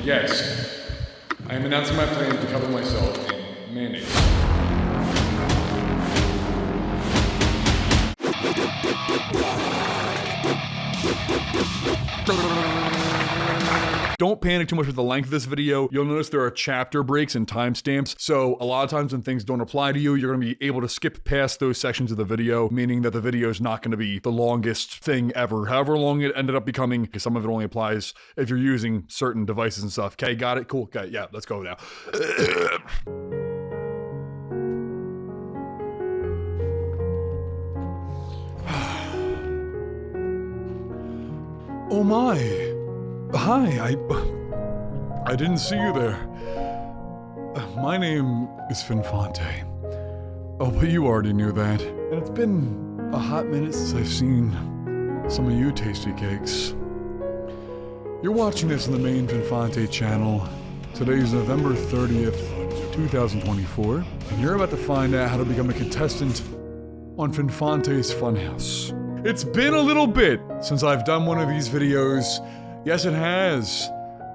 Yes, I am announcing my plan to cover myself in mayonnaise. Don't panic too much with the length of this video. You'll notice there are chapter breaks and timestamps. So a lot of times when things don't apply to you, you're gonna be able to skip past those sections of the video, meaning that the video is not gonna be the longest thing ever. However long it ended up becoming, because some of it only applies if you're using certain devices and stuff. Okay, got it? Cool, okay, yeah, let's go now. Oh my. Hi, I didn't see you there. My name is Finfante. Oh, but you already knew that. And it's been a hot minute since I've seen some of you tasty cakes. You're watching this on the main Finfante channel. Today's November 30th, 2024, and you're about to find out how to become a contestant on Finfante's FunHouse. It's been a little bit since I've done one of these videos. Yes, it has,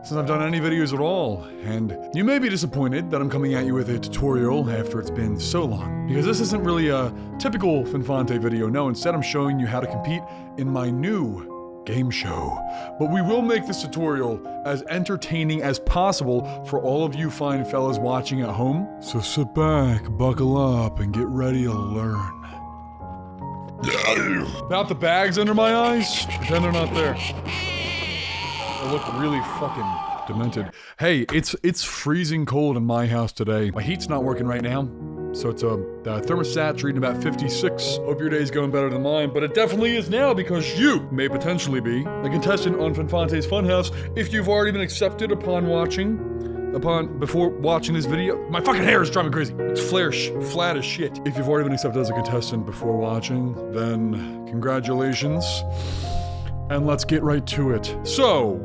since I've done any videos at all, and you may be disappointed that I'm coming at you with a tutorial after it's been so long, because this isn't really a typical Finfante video. No, instead I'm showing you how to compete in my new game show. But we will make this tutorial as entertaining as possible for all of you fine fellas watching at home. So sit back, buckle up, and get ready to learn. About the bags under my eyes? Pretend they're not there. I look really fucking demented. Hey, it's freezing cold in my house today. My heat's not working right now, so it's the thermostat's reading about 56. Hope your day's going better than mine, but it definitely is now because you may potentially be a contestant on Finfante's FunHouse if you've already been accepted before watching this video. My fucking hair is driving me crazy. It's flat as shit. If you've already been accepted as a contestant before watching, then congratulations. And let's get right to it. So,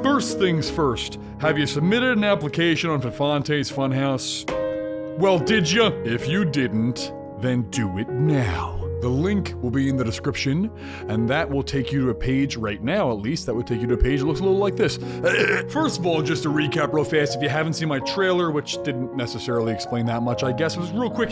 first things first, have you submitted an application on Finfante's FunHouse? Well, did you? If you didn't, then do it now. The link will be in the description, and that will take you to a page right now, at least. That would take you to a page that looks a little like this. First of all, just to recap real fast, if you haven't seen my trailer, which didn't necessarily explain that much, I guess, it was real quick.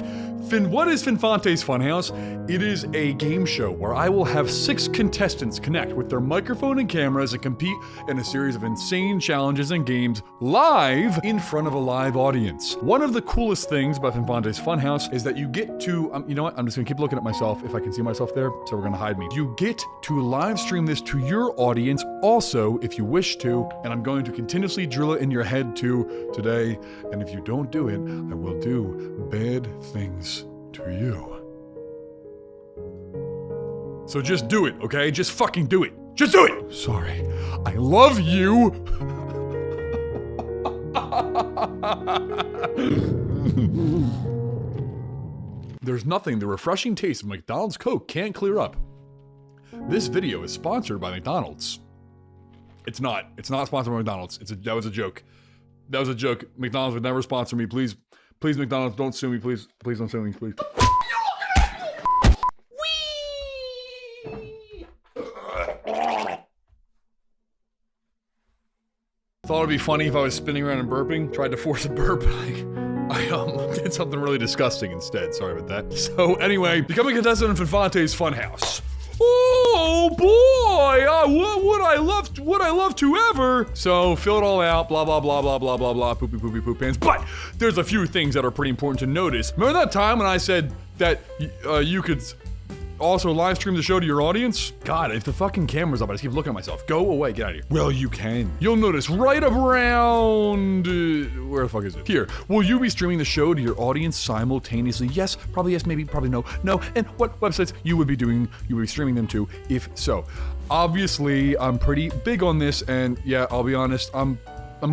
What is Finfante's FunHouse? It is a game show where I will have 6 contestants connect with their microphone and cameras and compete in a series of insane challenges and games live in front of a live audience. One of the coolest things about Finfante's FunHouse is that you get to, you know what, I'm just gonna keep looking at myself if I can see myself there, so we're gonna hide me. You get to live stream this to your audience also, if you wish to, and I'm going to continuously drill it in your head too today, and if you don't do it, I will do bad things to you. So just do it, okay? Just fucking do it. Just do it! Sorry. I love you! There's nothing the refreshing taste of McDonald's Coke can't clear up. This video is sponsored by McDonald's. It's not. It's not sponsored by McDonald's. That was a joke. That was a joke. McDonald's would never sponsor me. Please, McDonald's, don't sue me. Please don't sue me, please. Thought it'd be funny if I was spinning around and burping. Tried to force a burp. I did something really disgusting instead. Sorry about that. So anyway, become a contestant in Finfante's FunHouse. Oh boy! Would I love to ever? So fill it all out. Blah blah blah blah blah blah blah. Poopy poopy poop pants. But there's a few things that are pretty important to notice. Remember that time when I said that you could also live stream the show to your audience? God, if the fucking camera's up, I just keep looking at myself. Go away, get out of here. Well, you can. You'll notice right around, where the fuck is it? Here, will you be streaming the show to your audience simultaneously? Yes, probably yes, maybe, probably no. No, and what websites you would be streaming them to if so. Obviously, I'm pretty big on this, and yeah, I'll be honest, I'm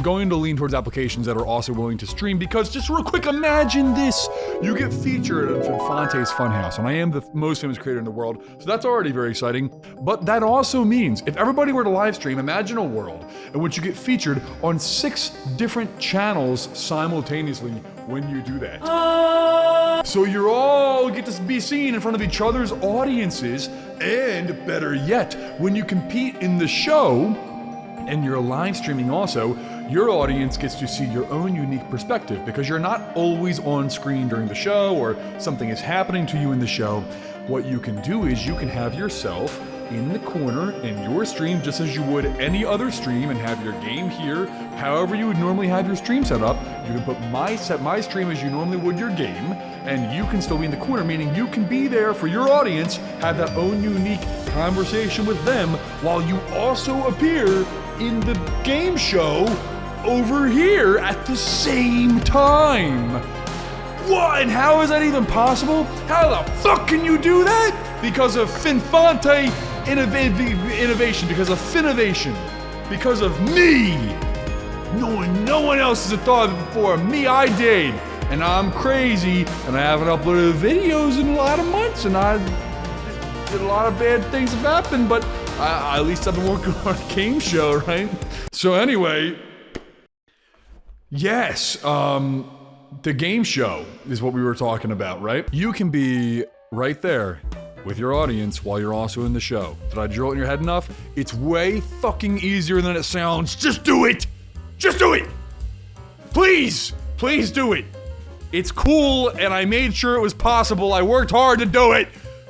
going to lean towards applications that are also willing to stream, because just real quick, imagine this. You get featured in Finfante's FunHouse, and I am the most famous creator in the world, so that's already very exciting. But that also means, if everybody were to live stream, imagine a world in which you get featured on 6 different channels simultaneously when you do that. So you all get to be seen in front of each other's audiences, and better yet, when you compete in the show, and you're live streaming also, your audience gets to see your own unique perspective because you're not always on screen during the show or something is happening to you in the show. What you can do is you can have yourself in the corner in your stream just as you would any other stream and have your game here however you would normally have your stream set up. You can put my stream as you normally would your game, and you can still be in the corner, meaning you can be there for your audience, have that own unique conversation with them while you also appear in the game show over here at the same time. What? And how is that even possible? How the fuck can you do that? Because of Finfante innovation, because of Finovation, because of me. No one else has thought of it before. Me, I did. And I'm crazy, and I haven't uploaded videos in a lot of months, and I did a lot of bad things have happened, but at least I've been working on a game show, right? So anyway, yes, the game show is what we were talking about, right? You can be right there with your audience while you're also in the show. Did I drill it in your head enough? It's way fucking easier than it sounds. Just do it! Just do it! Please! Please do it! It's cool, and I made sure it was possible. I worked hard to do it!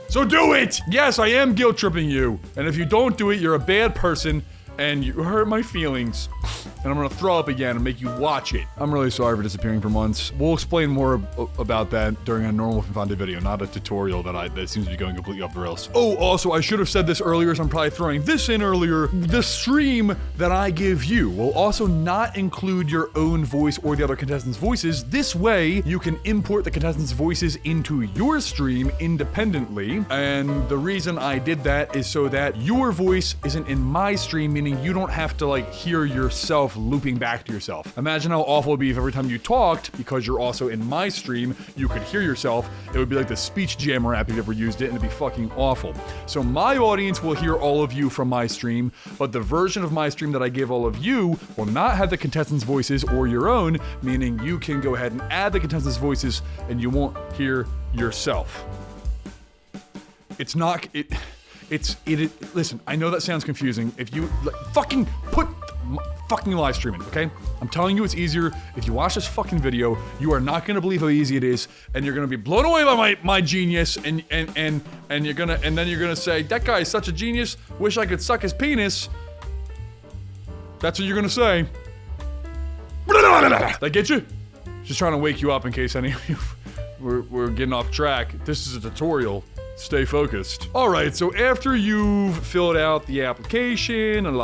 So do it! Yes, I am guilt-tripping you. And if you don't do it, you're a bad person, and you hurt my feelings. And I'm gonna throw up again and make you watch it. I'm really sorry for disappearing for months. We'll explain more about that during a normal Finfante video, not a tutorial that seems to be going completely off the rails. Oh, also, I should have said this earlier, so I'm probably throwing this in earlier. The stream that I give you will also not include your own voice or the other contestants' voices. This way, you can import the contestants' voices into your stream independently. And the reason I did that is so that your voice isn't in my stream, meaning you don't have to like hear yourself looping back to yourself. Imagine how awful it would be if every time you talked, because you're also in my stream, you could hear yourself. It would be like the speech jammer app if you ever used it, and it'd be fucking awful. So my audience will hear all of you from my stream, but the version of my stream that I give all of you will not have the contestants' voices or your own, meaning you can go ahead and add the contestants' voices and you won't hear yourself. It's not, listen, I know that sounds confusing. If you fucking put fucking live streaming, okay? I'm telling you it's easier. If you watch this fucking video, you are not gonna believe how easy it is, and you're gonna be blown away by my genius, and then you're gonna say, that guy is such a genius, wish I could suck his penis. That's what you're gonna say. That get you? Just trying to wake you up in case any of you we're getting off track. This is a tutorial. Stay focused. Alright, so after you've filled out the application, and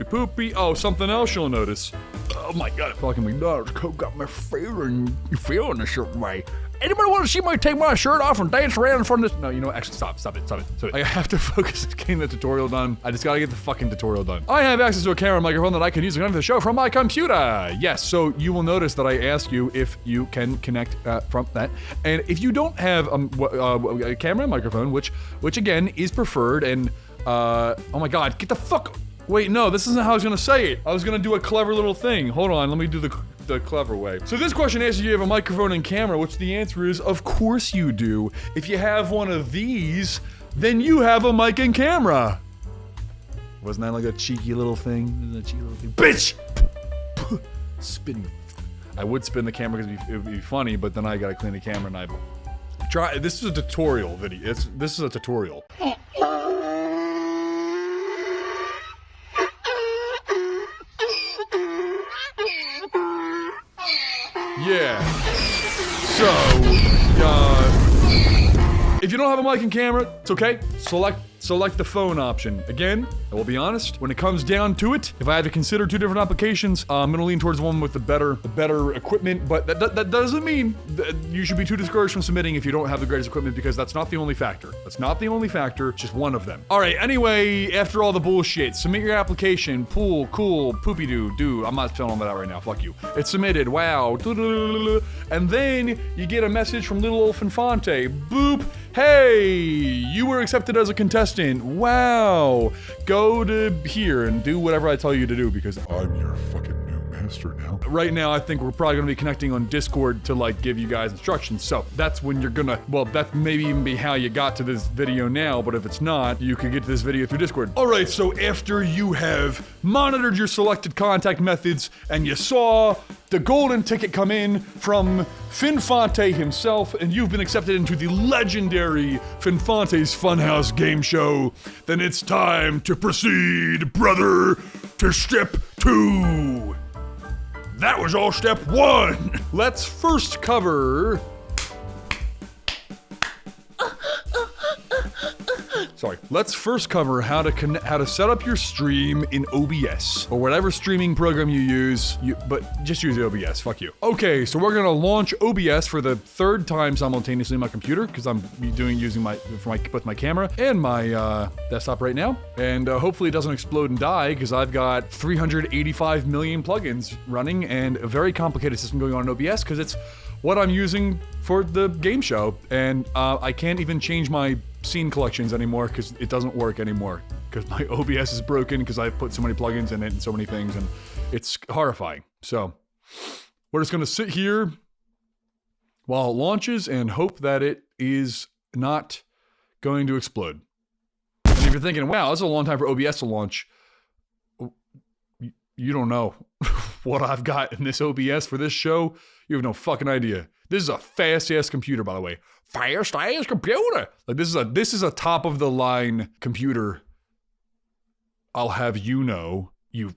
poopy. Oh, something else you'll notice. Oh my god, fucking McDonald's Coke got me feeling a certain way. Anybody want to see me take my shirt off and dance around in front of this? No, you know, actually stop it. I have to focus on getting the tutorial done. I just gotta get the fucking tutorial done. I have access to a camera and microphone that I can use to connect to the show from my computer. Yes, so you will notice that I ask you if you can connect from that. And if you don't have a camera and microphone, which again is preferred, and oh my god, get the fuck. Wait, no, this isn't how I was gonna say it. I was gonna do a clever little thing. Hold on, let me do the clever way. So this question asks if you have a microphone and camera, which the answer is, of course you do. If you have one of these, then you have a mic and camera. Wasn't that like a cheeky little thing? Bitch! Spinning. I would spin the camera because it would be funny, but then I gotta clean the camera and this is a tutorial video. This is a tutorial. Yeah. So, if you don't have a mic and camera, it's okay. Select the phone option. Again, I will be honest, when it comes down to it, if I had to consider two different applications, I'm gonna lean towards the one with the better equipment, but that doesn't mean that you should be too discouraged from submitting if you don't have the greatest equipment, because that's not the only factor. That's not the only factor, just one of them. All right, anyway, after all the bullshit, submit your application, cool, poopy-doo, I'm not filling that out right now, fuck you. It's submitted, wow, and then you get a message from little old Finfante, boop, hey, you were accepted as a contestant. Wow. Go to here and do whatever I tell you to do because I'm your fucking new master. That's true now. Right now, I think we're probably gonna be connecting on Discord to like give you guys instructions. So that's when you're gonna, well, that maybe even be how you got to this video now, but if it's not, you could get to this video through Discord. All right, so after you have monitored your selected contact methods and you saw the golden ticket come in from Finfante himself, and you've been accepted into the legendary Finfante's Funhouse game show, then it's time to proceed, brother, to step 2. That was all step 1. Let's first cover... Sorry. Let's first cover how to set up your stream in OBS or whatever streaming program you use. But just use OBS. Fuck you. Okay, so we're gonna launch OBS for the 3rd time simultaneously on my computer because I'm using both my camera and my desktop right now, and hopefully it doesn't explode and die because I've got 385 million plugins running and a very complicated system going on in OBS because it's what I'm using for the game show, and I can't even change my scene collections anymore because it doesn't work anymore because my OBS is broken because I've put so many plugins in it and so many things, and it's horrifying. So we're just gonna sit here while it launches and hope that it is not going to explode. And if you're thinking, wow, this is a long time for OBS to launch, you don't know what I've got in this OBS for this show. You have no fucking idea. This is a fast-ass computer, by the way. Fast-ass computer! Like, this is a top-of-the-line computer. I'll have you know, you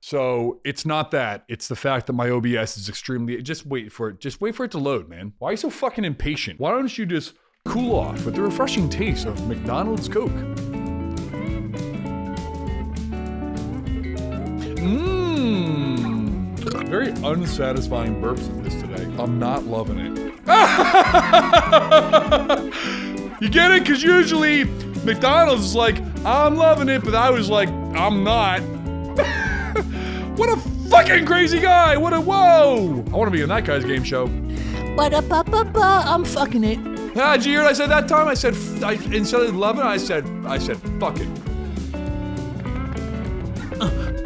So, it's not that. It's the fact that my OBS is extremely... Just wait for it to load, man. Why are you so fucking impatient? Why don't you just cool off with the refreshing taste of McDonald's Coke? Very unsatisfying burps in this today. I'm not loving it. You get it? Because usually McDonald's is like, I'm loving it, but I was like, I'm not. What a fucking crazy guy. Whoa. I want to be on that guy's game show. I'm fucking it. Ah, did you hear what I said that time? I said, instead of loving it, I said, fuck it.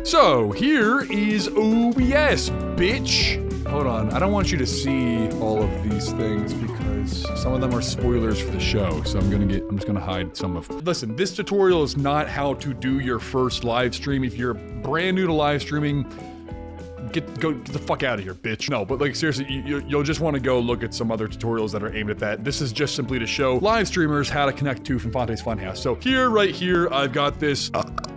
So, here is OBS, bitch. Hold on, I don't want you to see all of these things because some of them are spoilers for the show, so I'm just gonna hide some of them. Listen, this tutorial is not how to do your first live stream. If you're brand new to live streaming, get the fuck out of here, bitch. No, but like seriously, you'll just want to go look at some other tutorials that are aimed at that. This is just simply to show live streamers how to connect to Finfante's Funhouse. So here, right here, I've got this.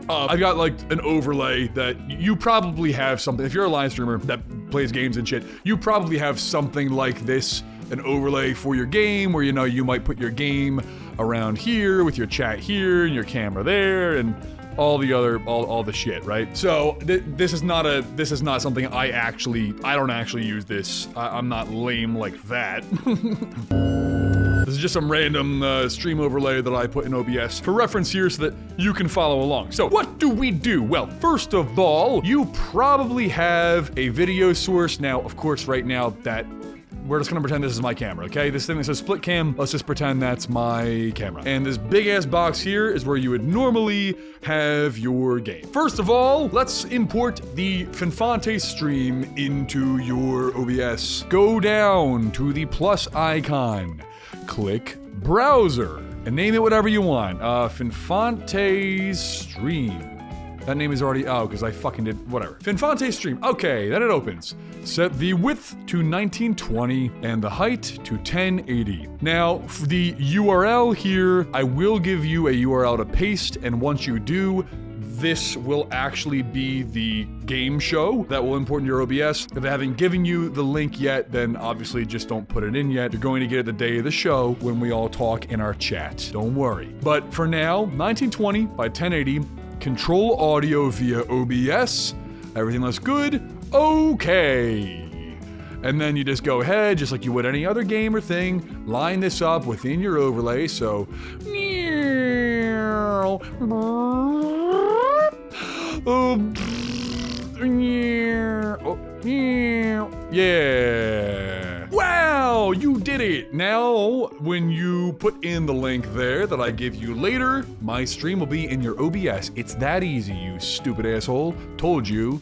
I've got like an overlay that you probably have something. If you're a live streamer that plays games and shit, you probably have something like this, an overlay for your game where, you know, you might put your game around here with your chat here and your camera there and all the other, all the shit, right? So this is not something I don't actually use this. I'm not lame like that. This is just some random stream overlay that I put in OBS for reference here so that you can follow along. So what do we do? Well, first of all, you probably have a video source. Now, of course, right now that we're just gonna pretend this is my camera, okay? This thing that says split cam, let's just pretend that's my camera. And this big ass box here is where you would normally have your game. First of all, let's import the Finfante stream into your OBS. Go down to the plus icon. Click browser and name it whatever you want. Finfante stream. That name is already, because I fucking did, whatever. Finfante stream, okay, then it opens. Set the width to 1920 and the height to 1080. Now, for the URL here, I will give you a URL to paste, and once you do, this will actually be the game show that will import into your OBS. If I haven't given you the link yet, then obviously just don't put it in yet. You're going to get it the day of the show when we all talk in our chat. Don't worry. But for now, 1920 by 1080, control audio via OBS. Everything looks good. Okay. And then you just go ahead, just like you would any other game or thing, line this up within your overlay. So, yeah. Wow, you did it. Now, when you put in the link there that I give you later, my stream will be in your OBS. It's that easy, you stupid asshole. Told you.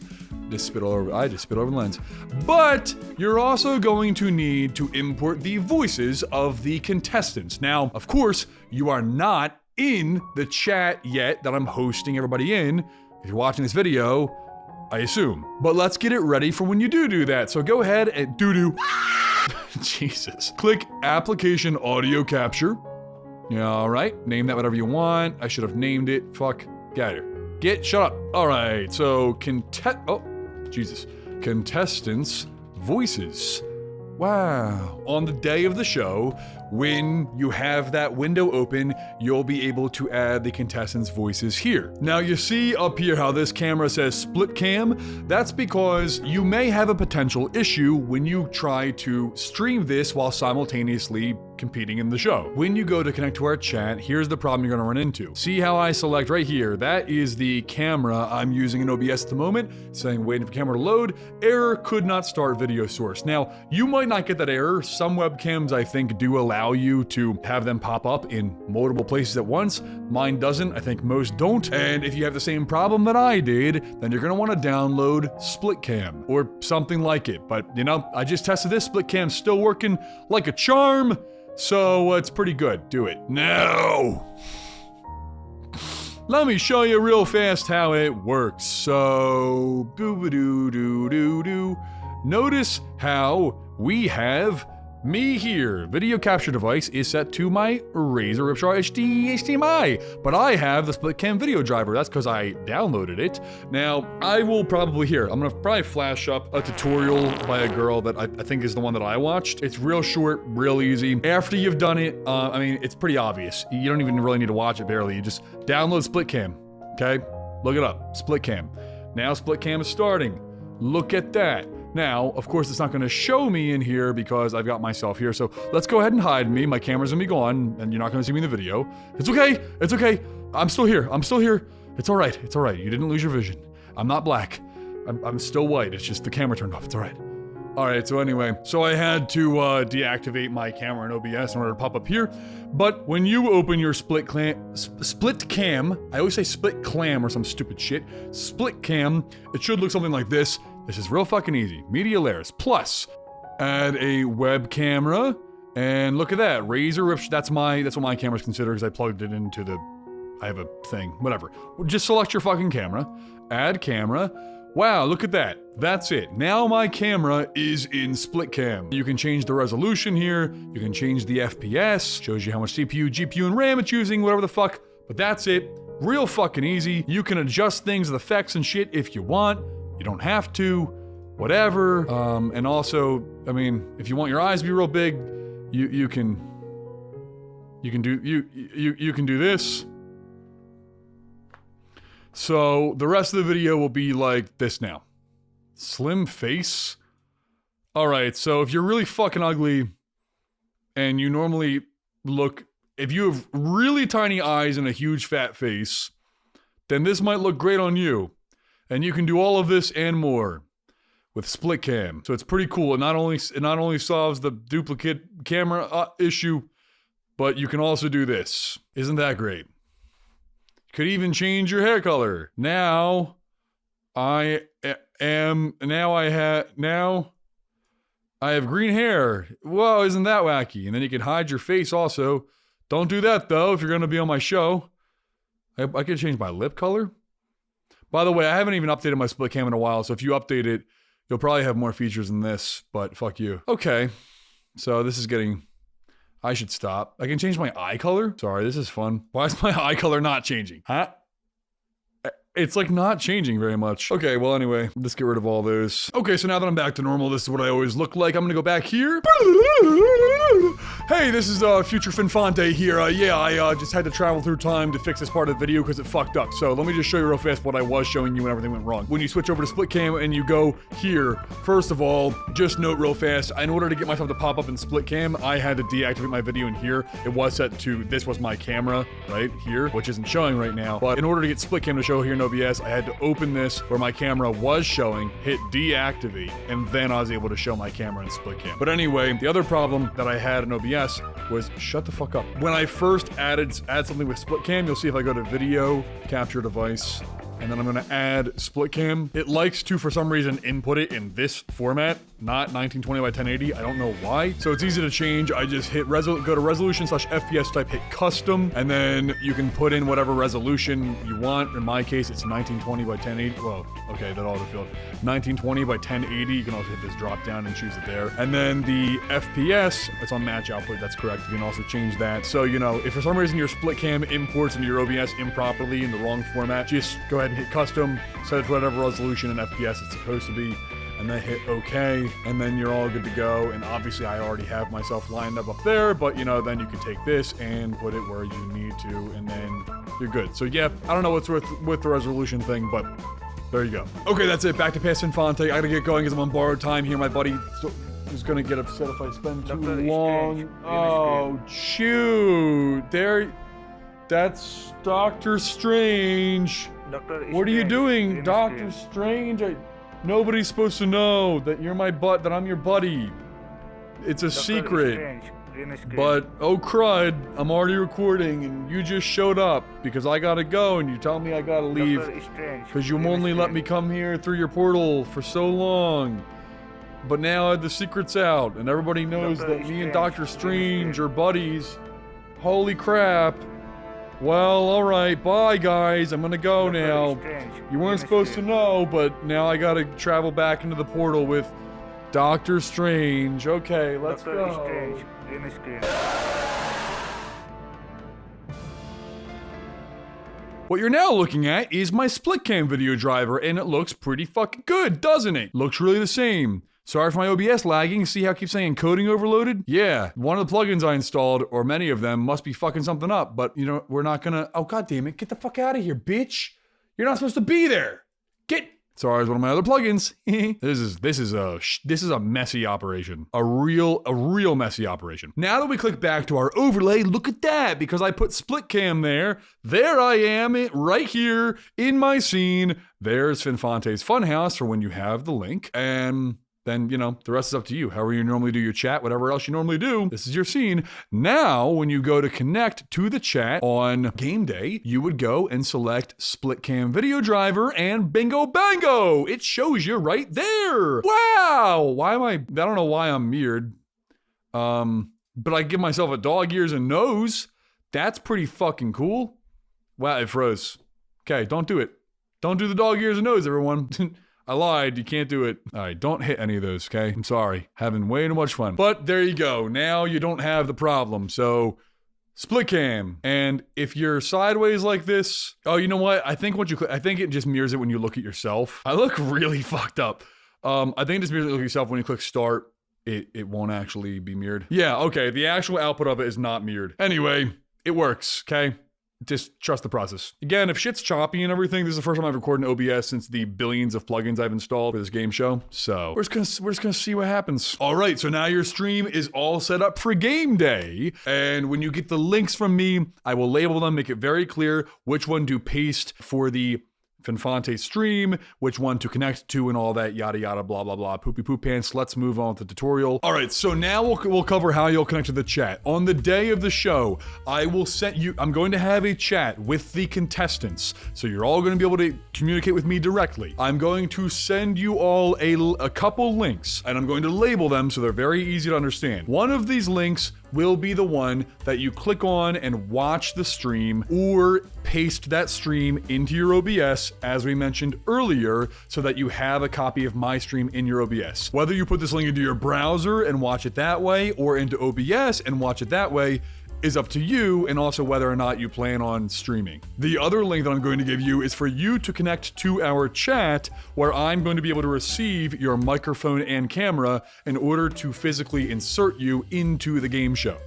just spit all over. I just spit over the lens. But you're also going to need to import the voices of the contestants. Now, of course, you are not in the chat yet that I'm hosting everybody in. If you're watching this video, I assume. But let's get it ready for when you do that. So go ahead and Jesus. Click Application Audio Capture. Yeah, all right. Name that whatever you want. I should have named it. Fuck. Get out of here. Shut up. All right. So contestants' voices. Wow. On the day of the show, when you have that window open, you'll be able to add the contestants' voices here. Now you see up here how this camera says split cam? That's because you may have a potential issue when you try to stream this while simultaneously competing in the show. When you go to connect to our chat, here's the problem you're gonna run into. See how I select right here? That is the camera I'm using in OBS at the moment, saying waiting for camera to load, error, could not start video source. Now, you might not get that error. Some webcams, I think, do allow you to have them pop up in multiple places at once. Mine doesn't, I think most don't. And if you have the same problem that I did, then you're gonna wanna download SplitCam or something like it. But you know, I just tested this, SplitCam's still working like a charm. So it's pretty good. Do it. Now, let me show you real fast how it works. So, boo-ba-doo-doo-doo-doo. Notice how we have me here. Video capture device is set to my Razer Ripshaw HD HDMI, but I have the SplitCam video driver. That's because I downloaded it. Now, I will probably I'm gonna probably flash up a tutorial by a girl that I think is the one that I watched. It's real short, real easy. After you've done it, I mean, it's pretty obvious. You don't even really need to watch it barely. You just download SplitCam, okay? Look it up, SplitCam. Now SplitCam is starting. Look at that. Now, of course, it's not going to show me in here because I've got myself here, so let's go ahead and hide me. My camera's going to be gone, and you're not going to see me in the video. It's okay. It's okay. I'm still here. I'm still here. It's all right. It's all right. You didn't lose your vision. I'm not black. I'm still white. It's just the camera turned off. It's all right. All right, so anyway, so I had to deactivate my camera in OBS in order to pop up here. But when you open your split cam, I always say split clam or some stupid shit. Split cam, it should look something like this. This is real fucking easy. Media layers. Plus, add a web camera, and look at that. Razer Ripshaw. That's what my camera's considered because I plugged it into I have a thing. Whatever. Just select your fucking camera. Add camera. Wow, look at that. That's it. Now my camera is in split cam. You can change the resolution here. You can change the FPS. Shows you how much CPU, GPU, and RAM it's using, whatever the fuck. But that's it. Real fucking easy. You can adjust things, the effects and shit if you want. You don't have to. Whatever. And also, I mean, if you want your eyes to be real big, you can do this. So the rest of the video will be like this now. Slim face. All right, so if you're really fucking ugly and you normally if you have really tiny eyes and a huge fat face, then this might look great on you. And you can do all of this and more with split cam. So it's pretty cool. It not only solves the duplicate camera issue, but you can also do this. Isn't that great? Could even change your hair color. Now I have green hair. Whoa, isn't that wacky? And then you can hide your face also. Don't do that though if you're gonna be on my show. I could change my lip color. By the way, I haven't even updated my split cam in a while, so if you update it, you'll probably have more features than this, but fuck you. Okay, so this is getting... I should stop. I can change my eye color? Sorry, this is fun. Why is my eye color not changing? Huh? It's like not changing very much. Okay, well anyway, let's get rid of all those. Okay, so now that I'm back to normal, this is what I always look like. I'm gonna go back here. Hey, this is future Finfante here. Yeah, I just had to travel through time to fix this part of the video because it fucked up. So let me just show you real fast what I was showing you when everything went wrong. When you switch over to split cam and you go here, first of all, just note real fast, in order to get myself to pop up in split cam, I had to deactivate my video in here. It was set to, this was my camera right here, which isn't showing right now. But in order to get split cam to show here in OBS, I had to open this where my camera was showing, hit deactivate, and then I was able to show my camera in split cam. But anyway, the other problem that I had in OBS was, shut the fuck up. When I first add something with split cam, you'll see if I go to video, capture device, and then I'm gonna add split cam. It likes to, for some reason, input it in this format, not 1920 by 1080. I don't know why. So it's easy to change. I just hit go to resolution/FPS type, hit custom, and then you can put in whatever resolution you want. In my case, it's 1920 by 1080. Well, okay, that autofilled. 1920 by 1080. You can also hit this drop down and choose it there. And then the FPS, it's on match output. That's correct. You can also change that. So, you know, if for some reason your split cam imports into your OBS improperly in the wrong format, just go ahead and hit custom, set it to whatever resolution and FPS it's supposed to be, and then hit OK, and then you're all good to go. And obviously I already have myself lined up there, but you know, then you can take this and put it where you need to, and then you're good. So yeah, I don't know what's with the resolution thing, but there you go. Okay, that's it. Back to past Finfante. I gotta get going because I'm on borrowed time here. My buddy is gonna get upset if I spend too long. Oh, shoot. That's Doctor Strange. What are you doing, Doctor Strange? Nobody's supposed to know that you're that I'm your buddy. It's a secret. But, oh crud, I'm already recording and you just showed up because I gotta go and you tell me I gotta leave because you only let me come here through your portal for so long. But now the secret's out and everybody knows that me and Doctor Strange are buddies. Holy crap. Well, alright, bye guys, I'm gonna go now. You weren't supposed to know, but now I gotta travel back into the portal with Doctor Strange. Okay, let's go. What you're now looking at is my split cam video driver, and it looks pretty fucking good, doesn't it? Looks really the same. Sorry for my OBS lagging. See how I keep saying encoding overloaded? Yeah, one of the plugins I installed, or many of them, must be fucking something up, but you know, we're not gonna, oh god damn it, get the fuck out of here, bitch! You're not supposed to be there! Sorry, it's one of my other plugins. This is a messy operation. A real messy operation. Now that we click back to our overlay, look at that, because I put split cam there. There I am, right here in my scene. There's Finfante's Funhouse for when you have the link, and then, you know, the rest is up to you. However you normally do your chat, whatever else you normally do, this is your scene. Now, when you go to connect to the chat on game day, you would go and select split cam video driver and bingo bango. It shows you right there. Wow. I don't know why I'm mirrored. But I give myself a dog ears and nose. That's pretty fucking cool. Wow, it froze. Okay, don't do it. Don't do the dog ears and nose, everyone. I lied, you can't do it. All right, don't hit any of those, okay? I'm sorry, having way too much fun. But there you go, now you don't have the problem, so split cam. And if you're sideways like this, oh, you know what? I think I think it just mirrors it when you look at yourself. I look really fucked up. I think it just mirrors it when you look at yourself. When you click start, it won't actually be mirrored. Yeah, okay, the actual output of it is not mirrored. Anyway, it works, okay? Just trust the process. Again, if shit's choppy and everything, this is the first time I've recorded an OBS since the billions of plugins I've installed for this game show. So we're just gonna see what happens. All right, so now your stream is all set up for game day. And when you get the links from me, I will label them, make it very clear which one to paste for the Finfante stream, which one to connect to, and all that yada yada blah blah blah poopy poop pants. Let's move on with the tutorial. All right, so now we'll cover how you'll connect to the chat. On the day of the show, I'm going to have a chat with the contestants, so you're all going to be able to communicate with me directly. I'm going to send you all a couple links, and I'm going to label them so they're very easy to understand. One of these links will be the one that you click on and watch the stream, or paste that stream into your OBS, as we mentioned earlier, so that you have a copy of my stream in your OBS. Whether you put this link into your browser and watch it that way, or into OBS and watch it that way, is up to you, and also whether or not you plan on streaming. The other link that I'm going to give you is for you to connect to our chat, where I'm going to be able to receive your microphone and camera in order to physically insert you into the game show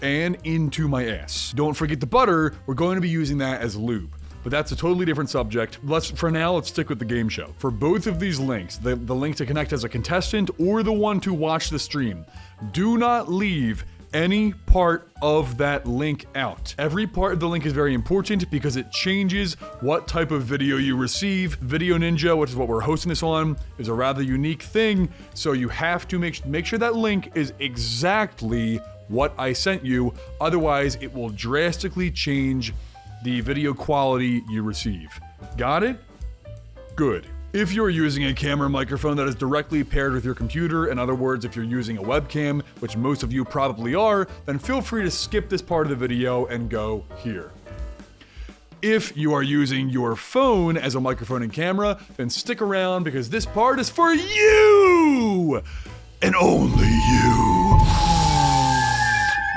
and into my ass. Don't forget the butter. We're going to be using that as lube, but that's a totally different subject. For now, let's stick with the game show. For both of these links, the link to connect as a contestant or the one to watch the stream, do not leave any part of that link out. Every part of the link is very important because it changes what type of video you receive. Video Ninja, which is what we're hosting this on, is a rather unique thing, so you have to make sure that link is exactly what I sent you. Otherwise, it will drastically change the video quality you receive. Got it? Good. If you're using a camera microphone that is directly paired with your computer, in other words, if you're using a webcam, which most of you probably are, then feel free to skip this part of the video and go here. If you are using your phone as a microphone and camera, then stick around because this part is for you! And only you.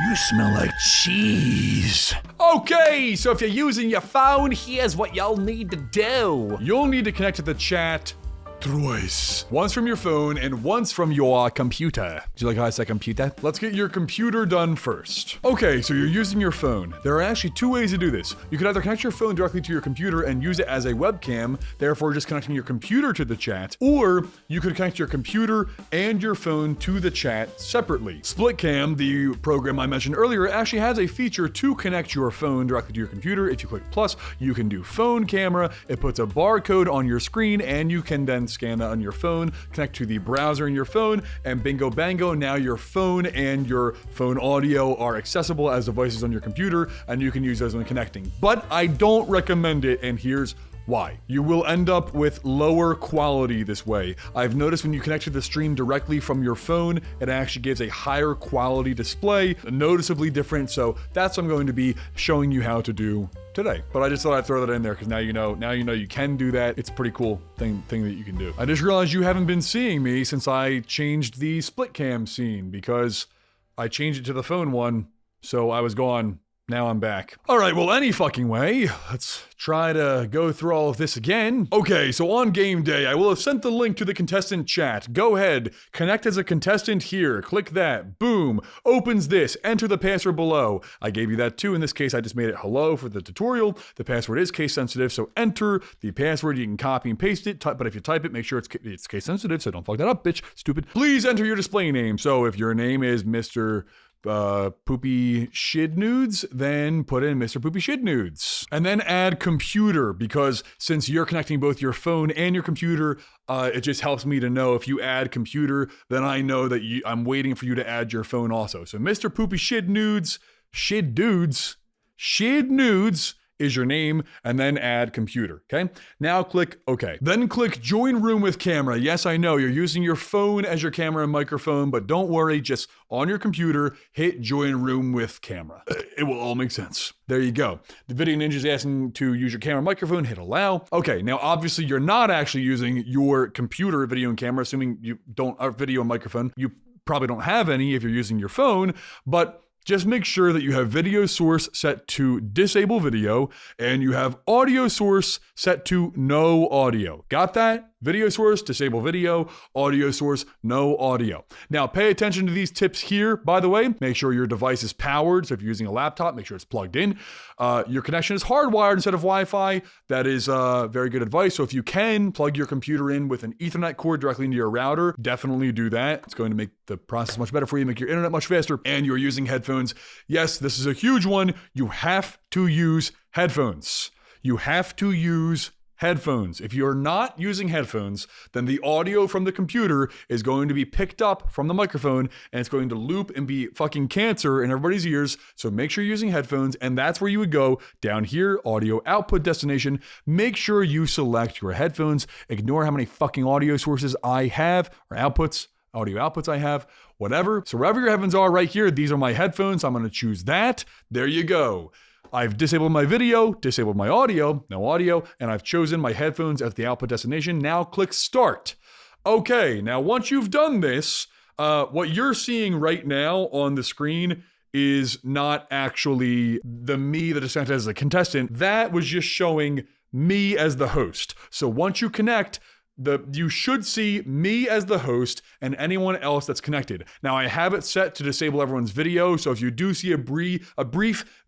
You smell like cheese. Okay, so if you're using your phone, here's what you'll need to do. You'll need to connect to the chat twice. Once from your phone and once from your computer. Do you like how I say computer? Let's get your computer done first. Okay, so you're using your phone. There are actually two ways to do this. You could either connect your phone directly to your computer and use it as a webcam, therefore just connecting your computer to the chat, or you could connect your computer and your phone to the chat separately. SplitCam, the program I mentioned earlier, actually has a feature to connect your phone directly to your computer. If you click plus, you can do phone camera. It puts a barcode on your screen and you can then scan that on your phone, connect to the browser in your phone, and bingo bango, now your phone and your phone audio are accessible as devices on your computer, and you can use those when connecting. But I don't recommend it, and here's why. You will end up with lower quality this way. I've noticed when you connect to the stream directly from your phone, it actually gives a higher quality display, noticeably different, so that's what I'm going to be showing you how to do today. But I just thought I'd throw that in there because now you know you can do that. It's a pretty cool thing that you can do. I just realized you haven't been seeing me since I changed the split cam scene because I changed it to the phone one, so I was gone. Now I'm back. All right, well, any fucking way, let's try to go through all of this again. Okay, so on game day, I will have sent the link to the contestant chat. Go ahead, connect as a contestant here. Click that, boom, opens this, enter the password below. I gave you that too. In this case, I just made it hello for the tutorial. The password is case sensitive, so enter the password. You can copy and paste it, but if you type it, make sure it's case sensitive, so don't fuck that up, bitch, stupid. Please enter your display name. So if your name is Mr. Poopy Shid Nudes, then put in Mr. Poopy Shid Nudes. And then add computer, because since you're connecting both your phone and your computer, it just helps me to know if you add computer, then I know that I'm waiting for you to add your phone also. So Mr. Poopy Shid Nudes, Shid Nudes is your name, and then add computer, okay? Now click OK. Then click join room with camera. Yes, I know you're using your phone as your camera and microphone, but don't worry, just on your computer, hit join room with camera. It will all make sense. There you go. The Video Ninja is asking to use your camera and microphone, hit allow. Okay, now obviously you're not actually using your computer video and camera, assuming you don't have video and microphone. You probably don't have any if you're using your phone, but just make sure that you have video source set to disable video and you have audio source set to no audio. Got that? Video source, disable video, audio source, no audio. Now pay attention to these tips here, by the way. Make sure your device is powered. So if you're using a laptop, make sure it's plugged in. Your connection is hardwired instead of Wi-Fi. That is very good advice. So if you can plug your computer in with an Ethernet cord directly into your router, definitely do that. It's going to make the process much better for you, make your internet much faster, and you're using headphones. Yes, this is a huge one. You have to use headphones. You have to use headphones. If you're not using headphones, then the audio from the computer is going to be picked up from the microphone and it's going to loop and be fucking cancer in everybody's ears. So make sure you're using headphones, and that's where you would go down here, audio output destination. Make sure you select your headphones. Ignore how many fucking audio sources I have, or outputs, audio outputs I have, whatever. So wherever your headphones are right here, these are my headphones. I'm going to choose that. There you go. I've disabled my video, disabled my audio, no audio, and I've chosen my headphones as the output destination. Now click start. Okay, now once you've done this, what you're seeing right now on the screen is not actually the me that is sent as a contestant. That was just showing me as the host. So once you connect, you should see me as the host and anyone else that's connected. Now I have it set to disable everyone's video, so if you do see a brief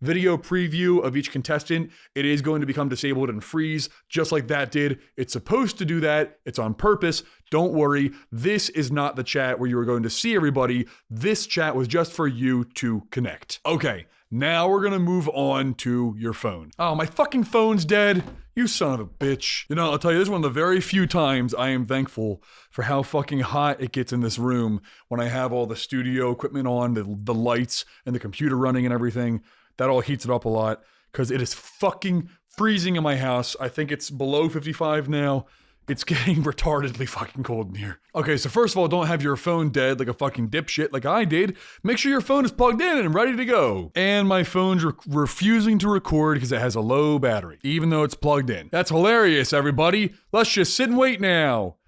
video preview of each contestant, it is going to become disabled and freeze, just like that did. It's supposed to do that. It's on purpose. Don't worry. This is not the chat where you are going to see everybody. This chat was just for you to connect. Okay, now we're gonna move on to your phone. Oh, my fucking phone's dead. You son of a bitch. You know, I'll tell you, this is one of the very few times I am thankful for how fucking hot it gets in this room when I have all the studio equipment on, the lights and the computer running and everything. That all heats it up a lot because it is fucking freezing in my house. I think it's below 55 now. It's getting retardedly fucking cold in here. Okay, so first of all, don't have your phone dead like a fucking dipshit like I did. Make sure your phone is plugged in and ready to go. And my phone's refusing to record because it has a low battery, even though it's plugged in. That's hilarious, everybody. Let's just sit and wait now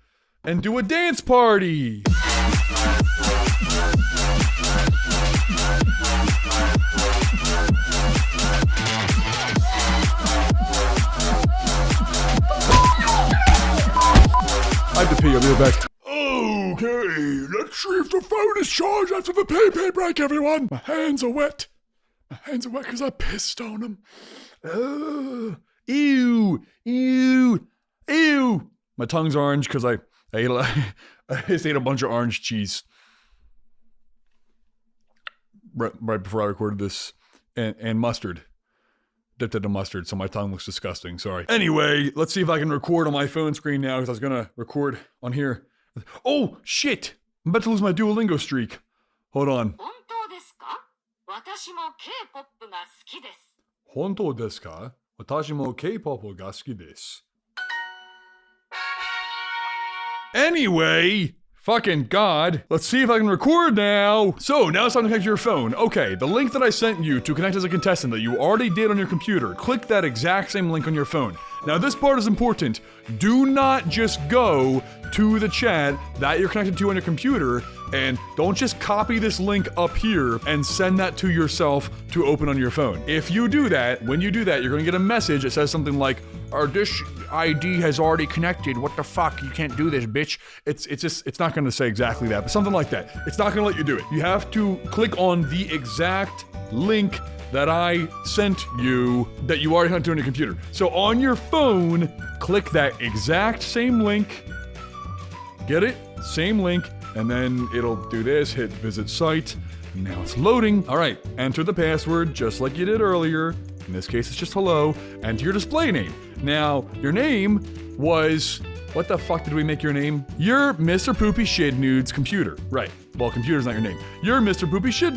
and do a dance party. I have to pee, I'll be right back. Okay, let's see if the phone is charged after the pee break, everyone. My hands are wet. My hands are wet because I pissed on them. Ew. My tongue's orange because I just ate a bunch of orange cheese right before I recorded this, and mustard. Dipped it in mustard, so my tongue looks disgusting. Sorry. Anyway, let's see if I can record on my phone screen now, because I was gonna record on here. Oh, shit! I'm about to lose my Duolingo streak. Hold on. 本当ですか? 私も K-pop が好きです. Anyway, fucking God. Let's see if I can record now. So, now it's time to connect to your phone. Okay, the link that I sent you to connect as a contestant that you already did on your computer, click that exact same link on your phone. Now, this part is important. Do not just go to the chat that you're connected to on your computer, and don't just copy this link up here and send that to yourself to open on your phone. If you do that, when you do that, you're gonna get a message that says something like, "Our dish ID has already connected. What the fuck? You can't do this, bitch." It's not gonna say exactly that, but something like that. It's not gonna let you do it. You have to click on the exact link that I sent you that you already connected to on your computer. So on your phone, click that exact same link. Get it? Same link. And then it'll do this, hit visit site. Now it's loading. All right, enter the password just like you did earlier. In this case, it's just hello. Enter your display name. Now, your name was, what the fuck did we make your name? You're Mr. Poopy Shid Nudes Computer. Right, well, computer's not your name. You're Mr. Poopy Shid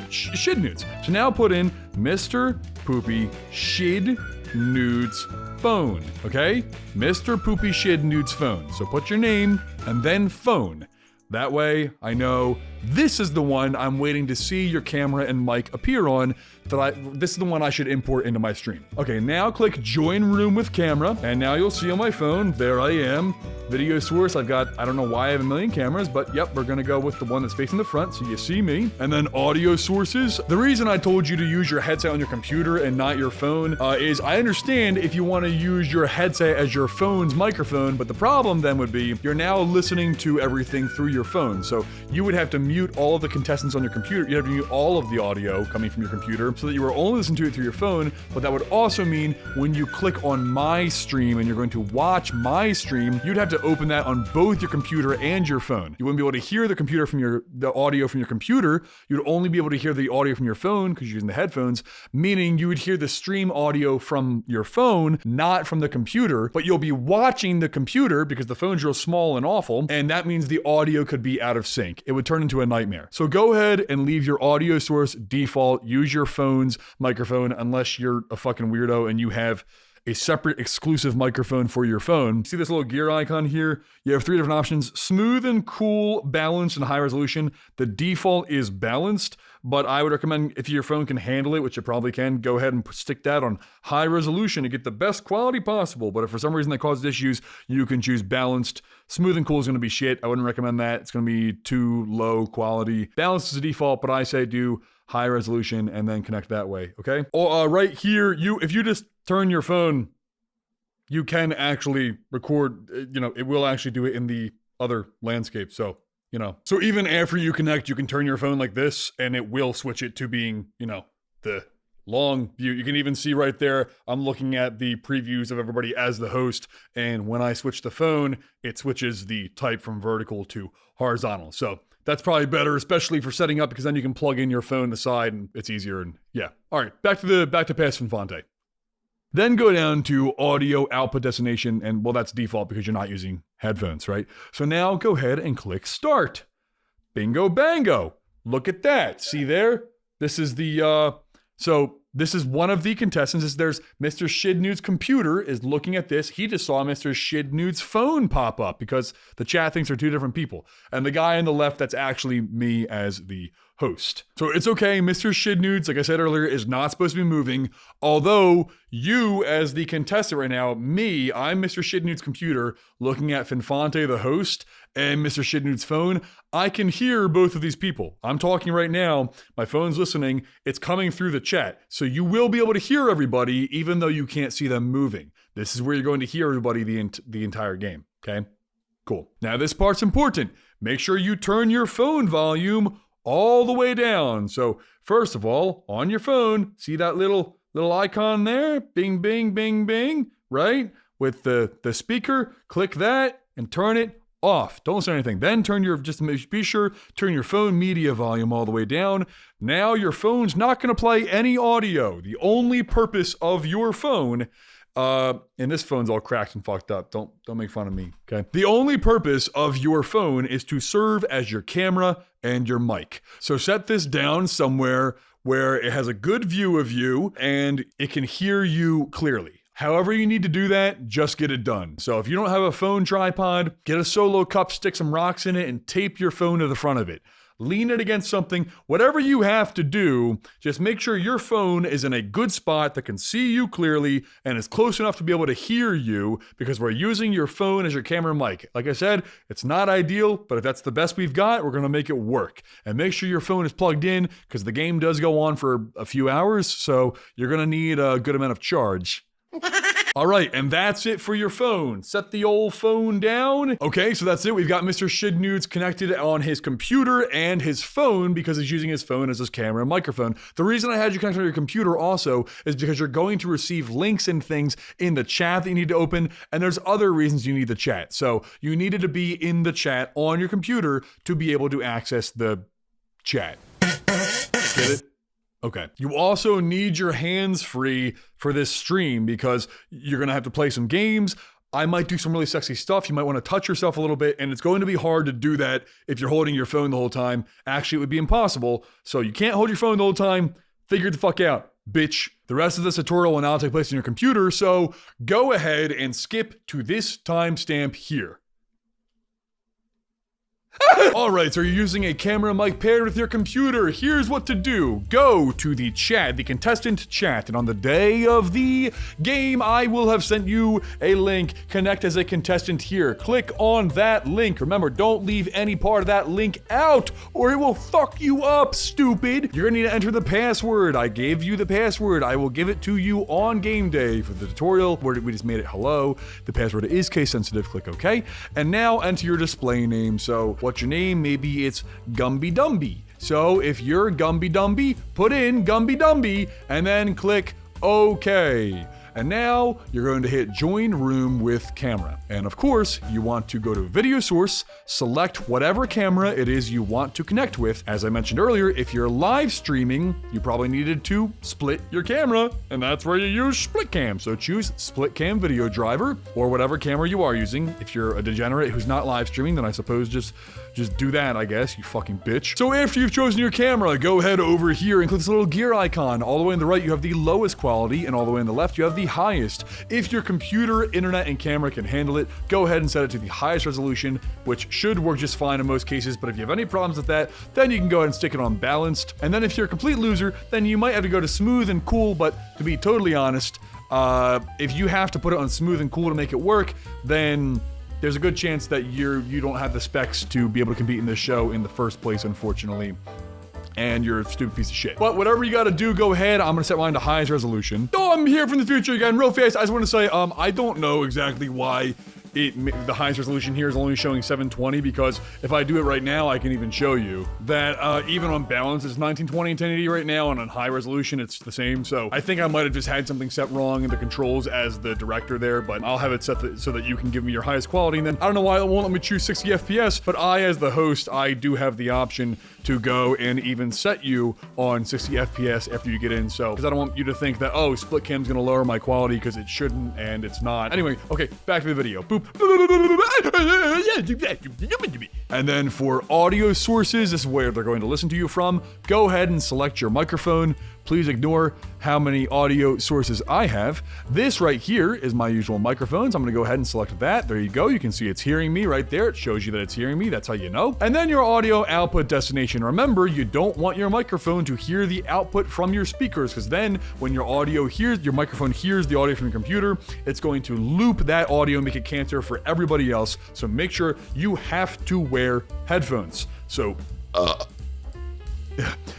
Nudes. So now put in Mr. Poopy Shid Nudes Phone, okay? Mr. Poopy Shid Nudes Phone. So put your name and then phone. That way, I know this is the one I'm waiting to see your camera and mic appear on. This is the one I should import into my stream. Okay, now click join room with camera, and now you'll see on my phone, there I am. Video source, I've got, I don't know why I have a million cameras, but yep, we're gonna go with the one that's facing the front, so you see me. And then audio sources. The reason I told you to use your headset on your computer and not your phone is I understand if you wanna use your headset as your phone's microphone, but the problem then would be, you're now listening to everything through your phone. So you would have to mute all of the contestants on your computer. You'd have to mute all of the audio coming from your computer so that you were only listening to it through your phone, but that would also mean when you click on my stream and you're going to watch my stream, you'd have to open that on both your computer and your phone. You wouldn't be able to hear the audio from your computer. You'd only be able to hear the audio from your phone because you're using the headphones, meaning you would hear the stream audio from your phone, not from the computer, but you'll be watching the computer because the phone's real small and awful, and that means the audio could be out of sync. It would turn into a nightmare. So go ahead and leave your audio source default. Use your phone's microphone unless you're a fucking weirdo and you have a separate exclusive microphone for your phone. See this little gear icon here? You have 3 different options: smooth and cool, balanced, and high resolution. The default is balanced, but I would recommend if your phone can handle it, which it probably can, go ahead and stick that on high resolution to get the best quality possible. But if for some reason that causes issues, you can choose balanced. Smooth and cool is gonna be shit. I wouldn't recommend that. It's gonna be too low quality. Balanced is the default, but I say do high resolution and then connect that way, okay? Or right here, if you just turn your phone, you can actually record, it will actually do it in the other landscape, so, So even after you connect, you can turn your phone like this and it will switch it to being, the long view. You can even see right there, I'm looking at the previews of everybody as the host, and when I switch the phone, it switches the type from vertical to horizontal. So that's probably better, especially for setting up, because then you can plug in your phone on the side and it's easier. And yeah. All right, back to past Finfante. Then go down to audio output destination, and well, that's default because you're not using headphones, right? So now go ahead and click start. Bingo bango. Look at that. See there? This is the, so This is one of the contestants. There's Mr. Shidnude's computer is looking at this. He just saw Mr. Shidnude's phone pop up because the chat thinks they're two different people. And the guy on the left, that's actually me as the host. So it's okay. Mr. Shidnudes, like I said earlier, is not supposed to be moving. Although you as the contestant right now, I'm Mr. Shidnude's computer looking at Finfante, the host, and Mr. Shidnude's phone. I can hear both of these people. I'm talking right now. My phone's listening. It's coming through the chat. So you will be able to hear everybody, even though you can't see them moving. This is where you're going to hear everybody the entire game. Okay? Cool. Now this part's important. Make sure you turn your phone volume all the way down. So first of all, on your phone, see that little icon there? Bing, bing, bing, bing, right? With the speaker, click that and turn it off. Don't say anything. Then be sure, turn your phone media volume all the way down. Now your phone's not going to play any audio. The only purpose of your phone, and this phone's all cracked and fucked up. Don't make fun of me, okay? The only purpose of your phone is to serve as your camera and your mic. So set this down somewhere where it has a good view of you and it can hear you clearly. However you need to do that, just get it done. So if you don't have a phone tripod, get a solo cup, stick some rocks in it, and tape your phone to the front of it. Lean it against something. Whatever you have to do, just make sure your phone is in a good spot that can see you clearly and is close enough to be able to hear you, because we're using your phone as your camera and mic. Like I said, it's not ideal, but if that's the best we've got, we're going to make it work. And make sure your phone is plugged in, because the game does go on for a few hours, so you're going to need a good amount of charge. All right, and that's it for your phone. Set the old phone down. Okay, so that's it. We've got Mr. Shidnudes connected on his computer and his phone because he's using his phone as his camera and microphone. The reason I had you connect on your computer also is because you're going to receive links and things in the chat that you need to open, and there's other reasons you need the chat. So you needed to be in the chat on your computer to be able to access the chat. Get it? Okay. You also need your hands free for this stream because you're going to have to play some games. I might do some really sexy stuff. You might want to touch yourself a little bit, and it's going to be hard to do that if you're holding your phone the whole time. Actually, it would be impossible. So you can't hold your phone the whole time. Figure it the fuck out, bitch. The rest of this tutorial will now take place on your computer, so go ahead and skip to this timestamp here. All right, so you're using a camera mic paired with your computer. Here's what to do. Go to the chat, the contestant chat, and on the day of the game, I will have sent you a link. Connect as a contestant here. Click on that link. Remember, don't leave any part of that link out or it will fuck you up, stupid. You're gonna need to enter the password. I gave you the password. I will give it to you on game day for the tutorial where we just made it hello. The password is case sensitive. Click OK. And now enter your display name. So what's your name? Maybe it's Gumby Dumby. So if you're Gumby Dumby, put in Gumby Dumby and then click OK. And now you're going to hit join room with camera. And of course, you want to go to video source, select whatever camera it is you want to connect with. As I mentioned earlier, if you're live streaming, you probably needed to split your camera, and that's where you use split cam. So choose split cam video driver or whatever camera you are using. If you're a degenerate who's not live streaming, then I suppose just do that, I guess, you fucking bitch. So after you've chosen your camera, go ahead over here and click this little gear icon. All the way on the right, you have the lowest quality, and all the way on the left, you have the highest. If your computer, internet, and camera can handle it, go ahead and set it to the highest resolution, which should work just fine in most cases, but if you have any problems with that, then you can go ahead and stick it on balanced. And then if you're a complete loser, then you might have to go to smooth and cool, but to be totally honest, if you have to put it on smooth and cool to make it work, then there's a good chance that you don't have the specs to be able to compete in this show in the first place, unfortunately. And you're a stupid piece of shit. But whatever you gotta do, go ahead. I'm gonna set mine to highest resolution. Oh, I'm here from the future again, real fast. I just wanna say, I don't know exactly why the highest resolution here is only showing 720, because if I do it right now, I can even show you that even on balance, it's 1920 and 1080 right now, and on high resolution, it's the same. So I think I might have just had something set wrong in the controls as the director there, but I'll have it set so that you can give me your highest quality. And then I don't know why it won't let me choose 60 FPS, but I, as the host, I do have the option to go and even set you on 60 FPS after you get in. So, because I don't want you to think that, oh, split cam's gonna lower my quality, because it shouldn't, and it's not. Anyway, okay, back to the video. Boop. And then for audio sources, this is where they're going to listen to you from. Go ahead and select your microphone, Please ignore how many audio sources I have. This right here is my usual microphones. I'm gonna go ahead and select that. There you go. You can see it's hearing me right there. It shows you that it's hearing me. That's how you know. And then your audio output destination. Remember, you don't want your microphone to hear the output from your speakers, because then when your microphone hears the audio from your computer, it's going to loop that audio and make it cancer for everybody else. So make sure you have to wear headphones. So,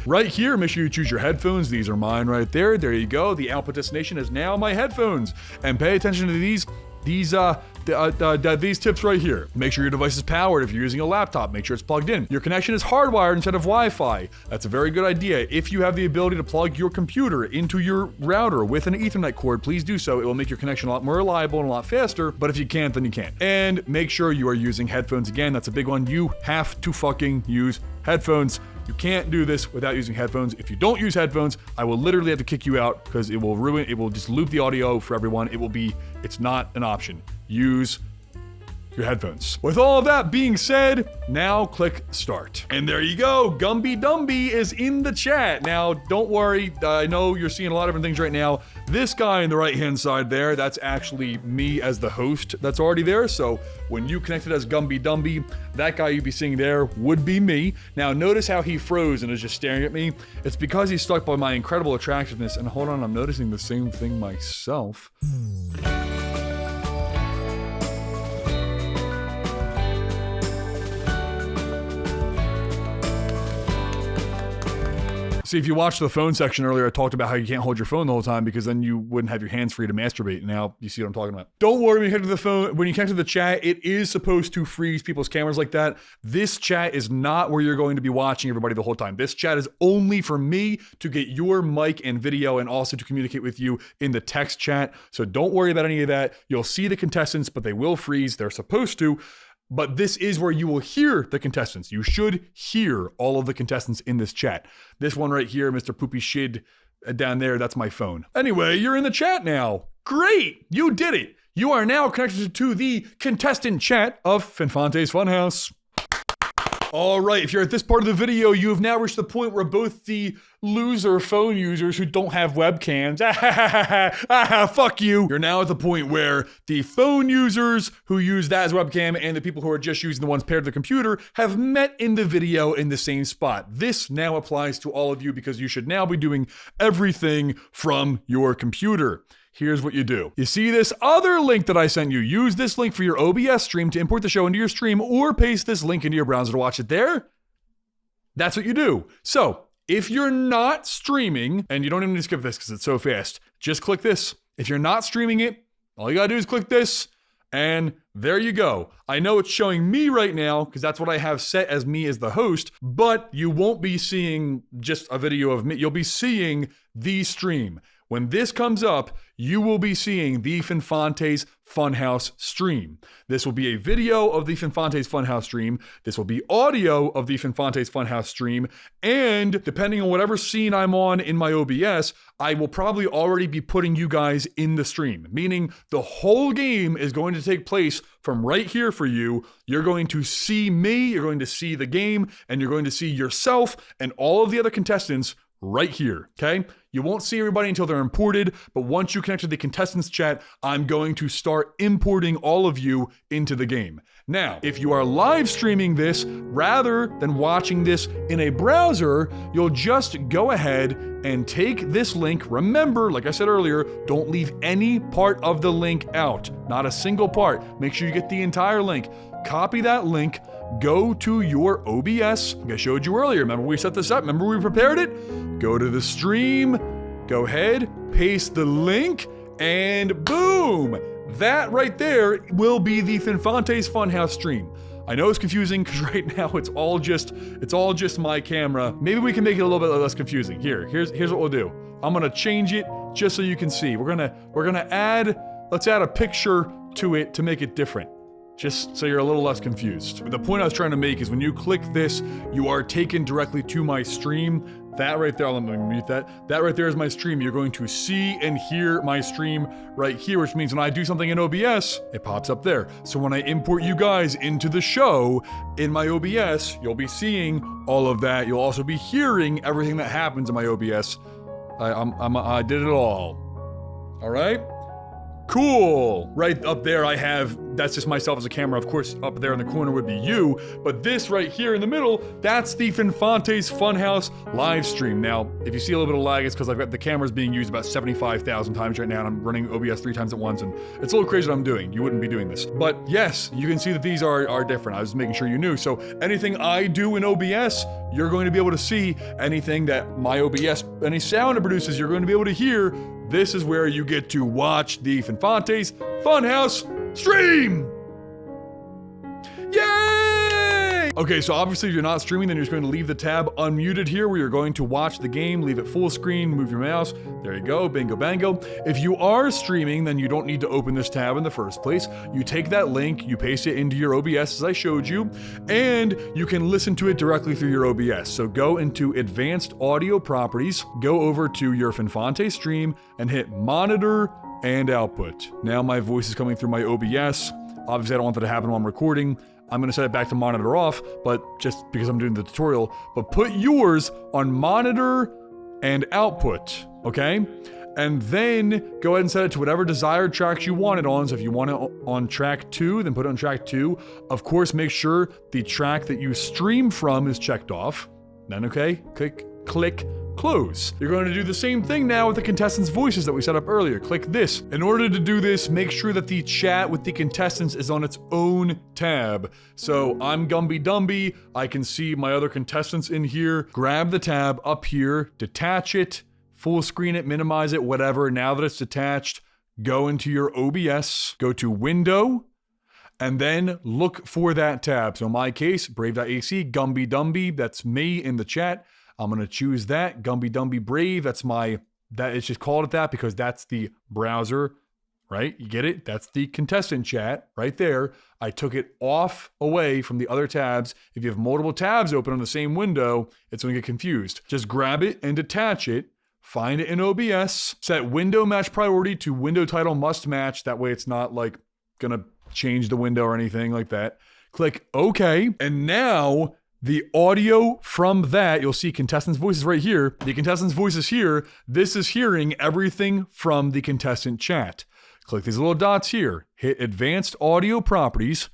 right here, make sure you choose your headphones. These are mine right there. There you go. The output destination is now my headphones. And pay attention to these tips right here. Make sure your device is powered. If you're using a laptop, make sure it's plugged in. Your connection is hardwired instead of Wi-Fi. That's a very good idea. If you have the ability to plug your computer into your router with an Ethernet cord, please do so. It will make your connection a lot more reliable and a lot faster, but if you can't, then you can't. And make sure you are using headphones. Again, that's a big one. You have to fucking use headphones. You can't do this without using headphones. If you don't use headphones, I will literally have to kick you out because it will just loop the audio for everyone. It's not an option. Use your headphones. With all of that being said, now click start. And there you go. Gumby Dumby is in the chat. Now, don't worry. I know you're seeing a lot of different things right now. This guy on the right-hand side there, that's actually me as the host that's already there. So when you connected as Gumby Dumby, that guy you'd be seeing there would be me. Now, notice how he froze and is just staring at me. It's because he's struck by my incredible attractiveness. And hold on, I'm noticing the same thing myself. See, if you watched the phone section earlier, I talked about how you can't hold your phone the whole time because then you wouldn't have your hands free to masturbate. Now you see what I'm talking about. Don't worry when you connect to the phone, when you connect to the chat, it is supposed to freeze people's cameras like that. This chat is not where you're going to be watching everybody the whole time. This chat is only for me to get your mic and video and also to communicate with you in the text chat. So don't worry about any of that. You'll see the contestants, but they will freeze. They're supposed to. But this is where you will hear the contestants. You should hear all of the contestants in this chat. This one right here, Mr. Poopy Shid down there, that's my phone. Anyway, you're in the chat now. Great, you did it. You are now connected to the contestant chat of Finfante's Funhouse. All right, if you're at this part of the video, you have now reached the point where both the loser phone users who don't have webcams, fuck you. You're now at the point where the phone users who use that as webcam and the people who are just using the ones paired to the computer have met in the video in the same spot. This now applies to all of you because you should now be doing everything from your computer. Here's what you do. You see this other link that I sent you. Use this link for your OBS stream to import the show into your stream or paste this link into your browser to watch it there. That's what you do. So if you're not streaming, and you don't even need to skip this because it's so fast, just click this. If you're not streaming it, all you gotta do is click this, and there you go. I know it's showing me right now because that's what I have set as me as the host, but you won't be seeing just a video of me. You'll be seeing the stream. When this comes up, you will be seeing the Finfante's Funhouse stream. This will be a video of the Finfante's Funhouse stream. This will be audio of the Finfante's Funhouse stream. And depending on whatever scene I'm on in my OBS, I will probably already be putting you guys in the stream. Meaning the whole game is going to take place from right here for you. You're going to see me, you're going to see the game, and you're going to see yourself and all of the other contestants right here, okay? You won't see everybody until they're imported, but once you connect to the contestants chat, I'm going to start importing all of you into the game. Now, if you are live streaming this, rather than watching this in a browser, you'll just go ahead and take this link. Remember, like I said earlier, don't leave any part of the link out. Not a single part. Make sure you get the entire link. Copy that link, go to your OBS, like I showed you earlier. Remember we set this up? Remember we prepared it? Go to the stream, go ahead, paste the link, and boom! That right there will be the Finfante's Funhouse stream. I know it's confusing because right now it's all just my camera. Maybe we can make it a little bit less confusing. Here's what we'll do. I'm gonna change it just so you can see. Let's add a picture to it to make it different. Just so you're a little less confused. But the point I was trying to make is when you click this, you are taken directly to my stream. That right there, let me mute that. That right there is my stream. You're going to see and hear my stream right here, which means when I do something in OBS, it pops up there. So when I import you guys into the show in my OBS, you'll be seeing all of that. You'll also be hearing everything that happens in my OBS I did it all. All right? Cool. Right up there I have, that's just myself as a camera. Of course, up there in the corner would be you. But this right here in the middle, that's the Finfante's Funhouse live stream. Now, if you see a little bit of lag, it's because I've got the cameras being used about 75,000 times right now, and I'm running OBS 3 times at once, and it's a little crazy what I'm doing. You wouldn't be doing this. But yes, you can see that these are different. I was making sure you knew. So anything I do in OBS, you're going to be able to see. Anything that my OBS, any sound it produces, you're going to be able to hear. This is where you get to watch the Finfante's Funhouse stream! Yay! Okay, so obviously if you're not streaming, then you're just going to leave the tab unmuted here where you're going to watch the game, leave it full screen, move your mouse. There you go, bingo bango. If you are streaming, then you don't need to open this tab in the first place. You take that link, you paste it into your OBS as I showed you, and you can listen to it directly through your OBS. So go into Advanced Audio Properties, go over to your Finfante stream, and hit Monitor and Output. Now my voice is coming through my OBS. Obviously, I don't want that to happen while I'm recording. I'm going to set it back to monitor off, but just because I'm doing the tutorial. But put yours on monitor and output, okay? And then go ahead and set it to whatever desired tracks you want it on. So if you want it on track 2, then put it on track 2. Of course, make sure the track that you stream from is checked off. Then, okay, click close. You're going to do the same thing now with the contestants' voices that we set up earlier. Click this. In order to do this, make sure that the chat with the contestants is on its own tab. So I'm Gumby Dumby. I can see my other contestants in here. Grab the tab up here, detach it, full screen it, minimize it, whatever. Now that it's detached, go into your OBS, go to Window, and then look for that tab. So in my case, Brave.ac, Gumby Dumby, that's me in the chat. I'm going to choose that, Gumby Dumby Brave. It's just called it that because that's the browser, right? You get it? That's the contestant chat right there. I took it away from the other tabs. If you have multiple tabs open on the same window, it's going to get confused. Just grab it and detach it. Find it in OBS. Set window match priority to window title must match. That way it's not like going to change the window or anything like that. Click OK. And now the audio from that, you'll see contestants' voices right here. The contestants' voices here, this is hearing everything from the contestant chat. Click these little dots here, hit Advanced Audio Properties,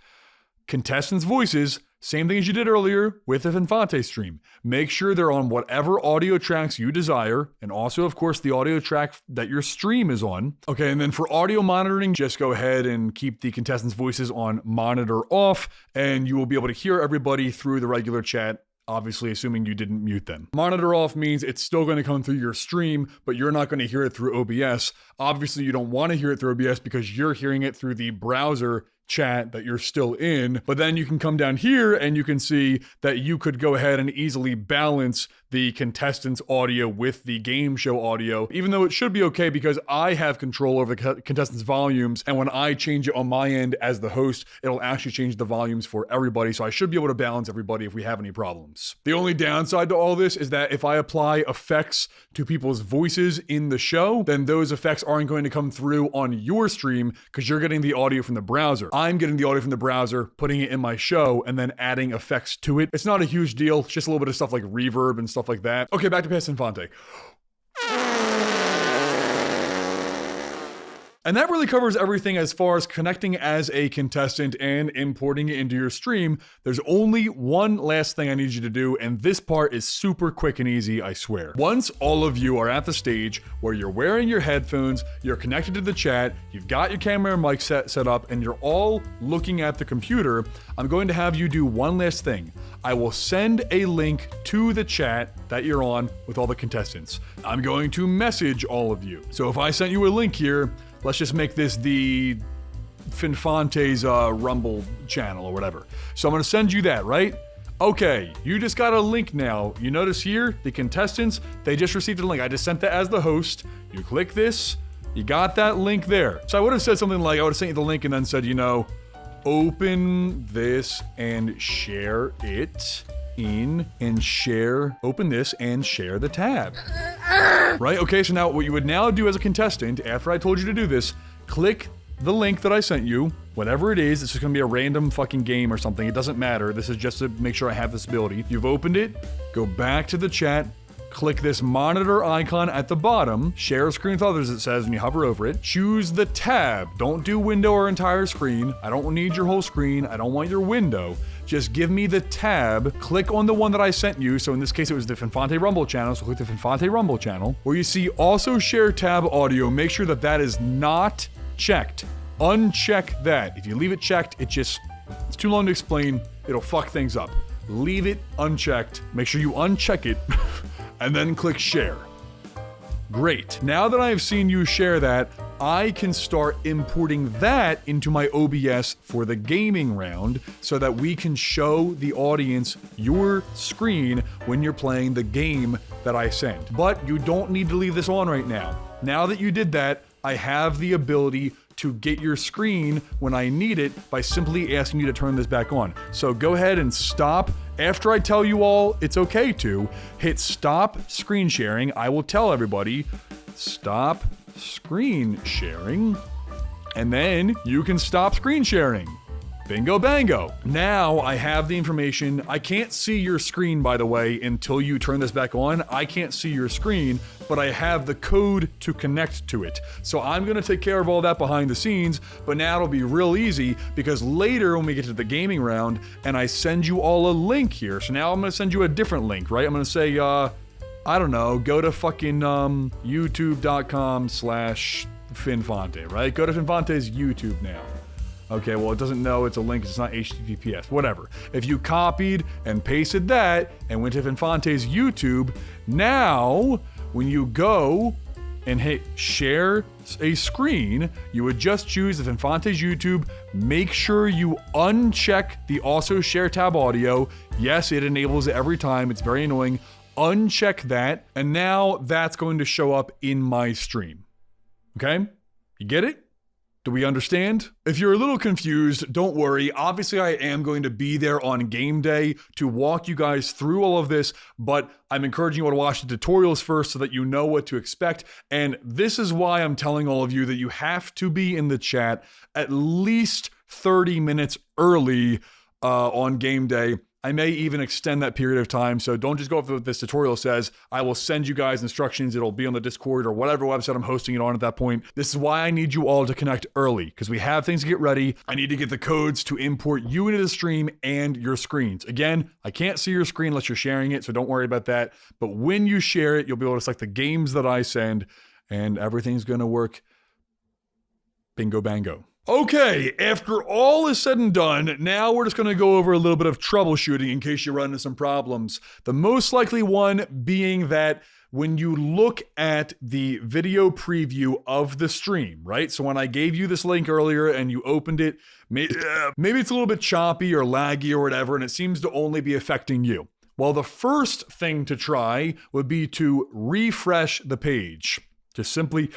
contestants' voices, same thing as you did earlier with the Finfante stream. Make sure they're on whatever audio tracks you desire, and also, of course, the audio track that your stream is on. Okay, and then for audio monitoring, just go ahead and keep the contestants' voices on monitor off, and you will be able to hear everybody through the regular chat, obviously assuming you didn't mute them. Monitor off means it's still going to come through your stream, but you're not going to hear it through OBS. Obviously, you don't want to hear it through OBS because you're hearing it through the browser chat that you're still in, but then you can come down here and you can see that you could go ahead and easily balance the contestants' audio with the game show audio, even though it should be okay because I have control over the contestants' volumes, and when I change it on my end as the host, it'll actually change the volumes for everybody, so I should be able to balance everybody if we have any problems. The only downside to all this is that if I apply effects to people's voices in the show, then those effects aren't going to come through on your stream because you're getting the audio from the browser. I'm getting the audio from the browser, putting it in my show, and then adding effects to it. It's not a huge deal. It's just a little bit of stuff like reverb and stuff like that. Okay, back to Finfante. And that really covers everything as far as connecting as a contestant and importing it into your stream. There's only one last thing I need you to do, and this part is super quick and easy, I swear. Once all of you are at the stage where you're wearing your headphones, you're connected to the chat, you've got your camera and mic set up, and you're all looking at the computer, I'm going to have you do one last thing. I will send a link to the chat that you're on with all the contestants. I'm going to message all of you. So if I sent you a link here, let's just make this the Finfante's Rumble channel or whatever. So I'm going to send you that, right? Okay, you just got a link now. You notice here, the contestants, they just received a link. I just sent that as the host. You click this, you got that link there. So I would have said something like, I would have sent you the link and then said, you know, open this and share it in and share, open this and share the tab. Right? Okay, so now what you would now do as a contestant, after I told you to do this, click the link that I sent you, whatever it is. It's just gonna be a random fucking game or something. It doesn't matter. This is just to make sure I have this ability. You've opened it, go back to the chat, click this monitor icon at the bottom, share screen with others, it says when you hover over it, choose the tab. Don't do window or entire screen. I don't need your whole screen. I don't want your window. Just give me the tab, click on the one that I sent you. So in this case, it was the Finfante Rumble channel. So click the Finfante Rumble channel where you see also share tab audio. Make sure that that is not checked. Uncheck that. If you leave it checked, it's too long to explain. It'll fuck things up. Leave it unchecked. Make sure you uncheck it and then click share. Great. Now that I have seen you share that, I can start importing that into my OBS for the gaming round so that we can show the audience your screen when you're playing the game that I send. But you don't need to leave this on right now. Now that you did that, I have the ability to get your screen when I need it by simply asking you to turn this back on. So go ahead and stop. After I tell you all it's okay to, hit stop screen sharing. I will tell everybody, stop screen sharing, and then you can stop screen sharing. Bingo bango. Now I have the information. I can't see your screen, by the way, until you turn this back on. I can't see your screen, but I have the code to connect to it. So I'm gonna take care of all that behind the scenes, but now it'll be real easy because later when we get to the gaming round and I send you all a link here. So now I'm gonna send you a different link, right? I'm gonna say, I don't know, go to fucking youtube.com/Finfante, right? Go to Finfante's YouTube now. Okay, well, it doesn't know it's a link, it's not HTTPS, whatever. If you copied and pasted that and went to Finfante's YouTube, now when you go and hit share a screen, you would just choose the Finfante's YouTube. Make sure you uncheck the also share tab audio. Yes, it enables it every time. It's very annoying. Uncheck that, and now that's going to show up in my stream. Okay? You get it? Do we understand? If you're a little confused, don't worry. Obviously, I am going to be there on game day to walk you guys through all of this, but I'm encouraging you to watch the tutorials first so that you know what to expect. And this is why I'm telling all of you that you have to be in the chat at least 30 minutes early on game day. I may even extend that period of time, so don't just go off what this tutorial says. I will send you guys instructions. It'll be on the Discord or whatever website I'm hosting it on at that point. This is why I need you all to connect early, because we have things to get ready. I need to get the codes to import you into the stream and your screens. Again, I can't see your screen unless you're sharing it, so don't worry about that. But when you share it, you'll be able to select the games that I send, and everything's gonna work bingo bango. Okay, after all is said and done, now we're just going to go over a little bit of troubleshooting in case you run into some problems. The most likely one being that when you look at the video preview of the stream, right? So when I gave you this link earlier and you opened it, maybe it's a little bit choppy or laggy or whatever, and it seems to only be affecting you. Well, the first thing to try would be to refresh the page. Just simply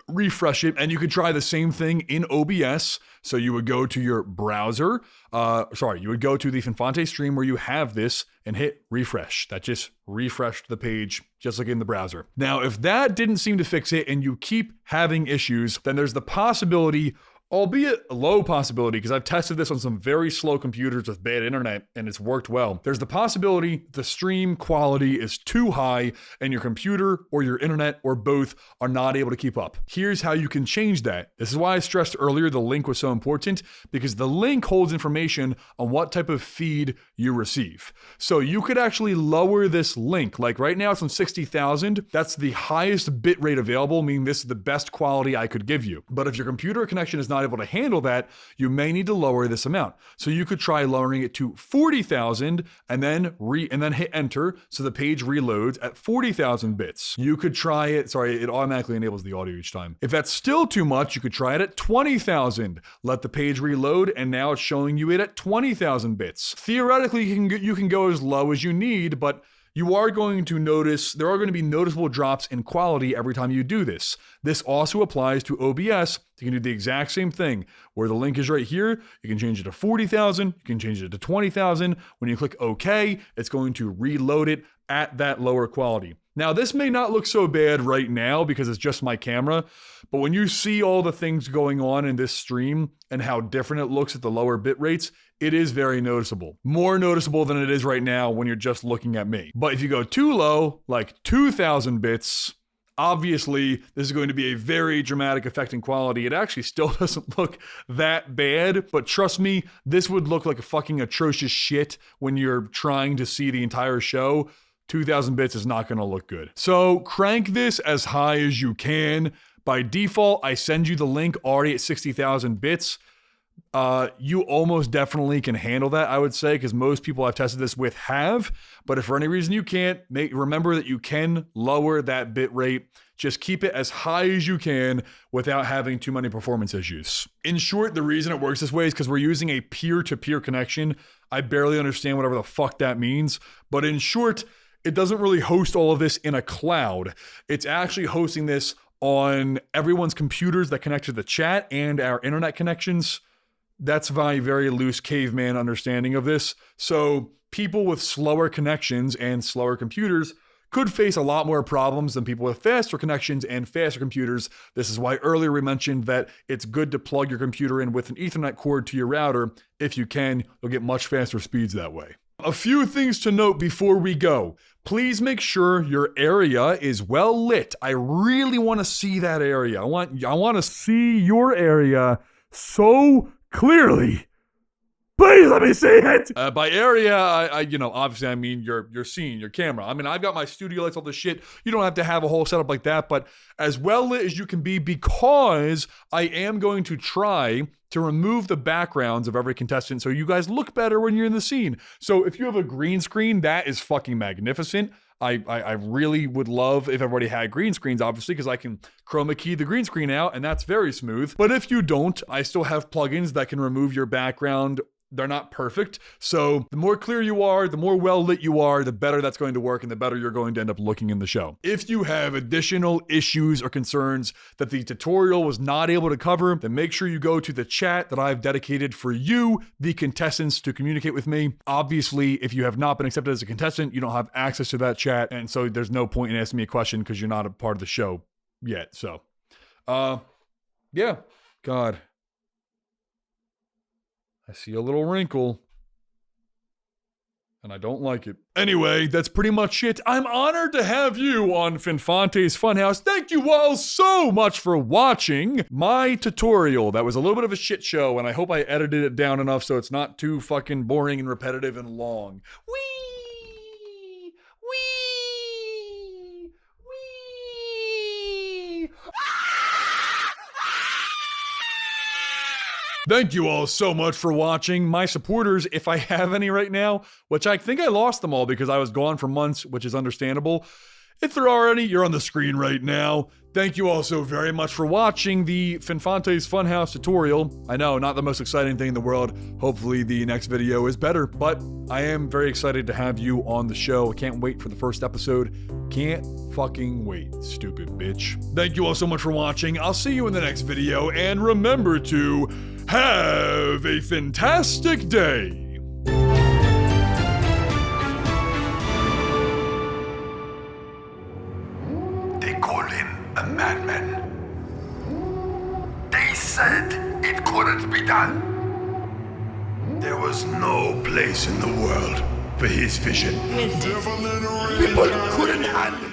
refresh it, and you could try the same thing in OBS. So you would go to your browser, you would go to the Finfante stream where you have this and hit refresh. That just refreshed the page, just like in the browser. Now, if that didn't seem to fix it and you keep having issues, then there's the possibility, albeit a low possibility, because I've tested this on some very slow computers with bad internet and it's worked well. There's the possibility the stream quality is too high and your computer or your internet or both are not able to keep up. Here's how you can change that. This is why I stressed earlier the link was so important, because the link holds information on what type of feed you receive. So you could actually lower this link. Like right now it's on 60,000. That's the highest bit rate available, meaning this is the best quality I could give you. But if your computer connection is not able to handle that, you may need to lower this amount. So you could try lowering it to 40,000 and then hit enter so the page reloads at 40,000 bits. You could try it, it automatically enables the audio each time. If that's still too much, you could try it at 20,000. Let the page reload and now it's showing you it at 20,000 bits. Theoretically, you can go as low as you need, but you are going to notice there are going to be noticeable drops in quality every time you do this. This also applies to OBS You can do the exact same thing where the link is right here. You can change it to 40,000. You can change it to 20,000. When you click OK, it's going to reload it at that lower quality. Now, this may not look so bad right now because it's just my camera, but when you see all the things going on in this stream and how different it looks at the lower bit rates, it is very noticeable. More noticeable than it is right now when you're just looking at me. But if you go too low, like 2,000 bits, obviously, this is going to be a very dramatic effect in quality. It actually still doesn't look that bad, but trust me, this would look like a fucking atrocious shit when you're trying to see the entire show. 2,000 bits is not going to look good. So crank this as high as you can. By default, I send you the link already at 60,000 bits. You almost definitely can handle that, I would say, because most people I've tested this with have. But if for any reason you can't, remember that you can lower that bit rate. Just keep it as high as you can without having too many performance issues. In short, the reason it works this way is because we're using a peer-to-peer connection. I barely understand whatever the fuck that means. But in short, it doesn't really host all of this in a cloud. It's actually hosting this on everyone's computers that connect to the chat and our internet connections. That's my very loose caveman understanding of this. So people with slower connections and slower computers could face a lot more problems than people with faster connections and faster computers. This is why earlier we mentioned that it's good to plug your computer in with an Ethernet cord to your router. If you can, you'll get much faster speeds that way. A few things to note before we go. Please make sure your area is well lit. I really want to see that area. I want to see your area so clearly. Please let me see it. By area, I obviously I mean your scene, your camera. I mean, I've got my studio lights, all this shit. You don't have to have a whole setup like that, but as well lit as you can be, because I am going to try to remove the backgrounds of every contestant so you guys look better when you're in the scene. So if you have a green screen, that is fucking magnificent. I really would love if everybody had green screens, obviously, because I can chroma key the green screen out, and that's very smooth. But if you don't, I still have plugins that can remove your background. They're not perfect. So the more clear you are, the more well lit you are, the better that's going to work and the better you're going to end up looking in the show. If you have additional issues or concerns that the tutorial was not able to cover, then make sure you go to the chat that I've dedicated for you, the contestants, to communicate with me. Obviously, if you have not been accepted as a contestant, you don't have access to that chat. And so there's no point in asking me a question because you're not a part of the show yet. So, yeah, God. I see a little wrinkle, and I don't like it. Anyway, that's pretty much it. I'm honored to have you on Finfante's Funhouse. Thank you all so much for watching my tutorial. That was a little bit of a shit show, and I hope I edited it down enough so it's not too fucking boring and repetitive and long. Whee! Whee! Whee! Thank you all so much for watching. My supporters, if I have any right now, which I think I lost them all because I was gone for months, which is understandable. If there are any, you're on the screen right now. Thank you all so very much for watching the Finfante's Funhouse tutorial. I know, not the most exciting thing in the world. Hopefully the next video is better, but I am very excited to have you on the show. I can't wait for the first episode. Can't fucking wait, stupid bitch. Thank you all so much for watching. I'll see you in the next video, and remember to have a fantastic day. They call him a madman. They said it couldn't be done. There was no place in the world for his vision. People couldn't handle it.